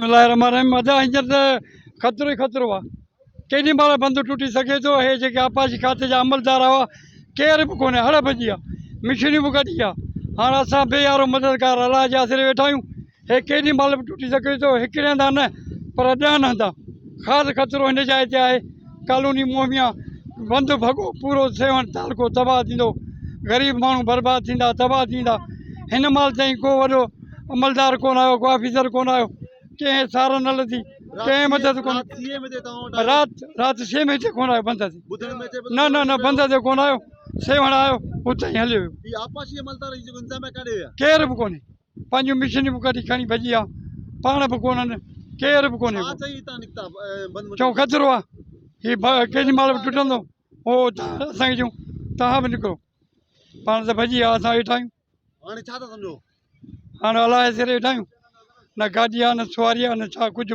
बिस्मिल्लाहिर्रहमानिर्रहीम मज़ा हींअर त ख़तरो ई ख़तरो आहे केॾी महिल बंदि टुटी सघे थो हे जेके आपाशी खाते जा अमलदार हुआ केर बि कोन्हे हड़ भॼी आहे मिशनियूं बि कढी आहे हाणे असां बेयारो मददगार अलाह जे आसिरे वेठा आहियूं हे केॾी महिल बि टुटी सघे थो हिकिड़े हंधा न पर ॾहनि हंधा ख़ासि ख़तरो हिन जाइ ते आहे कॉलोनी मोहमिया बंदि भॻो पूरो सेवण तालको तबाह थींदो ग़रीब माण्हू बर्बादु थींदा तबाह थींदा हिन महिल ताईं को वॾो अमलदार कोन आयो को ऑफिसर कोन आयो कंहिं सार न लधी कंहिं मदद कोन राति छह में कोन आयो बंदि ते न न न बंदि ते कोन आयो सेवण आयो उते ई हलियो केर बि कोन्हे पंहिंजूं मिशनियूं बि कढी खणी भॼी आहे पाण बि कोन्हनि केर बि कोन्हे चऊं ख़तरो आहे हीउ केॾी महिल बि टुटंदो हो असांखे चयूं तव्हां बि निकिरो पाण त भॼी आहे असां वेठा आहियूं हाणे छा था सम्झो हाणे अलाह जे सिरे वेठा आहियूं न गाॾी आहे न सुवारी आहे न छा कुझु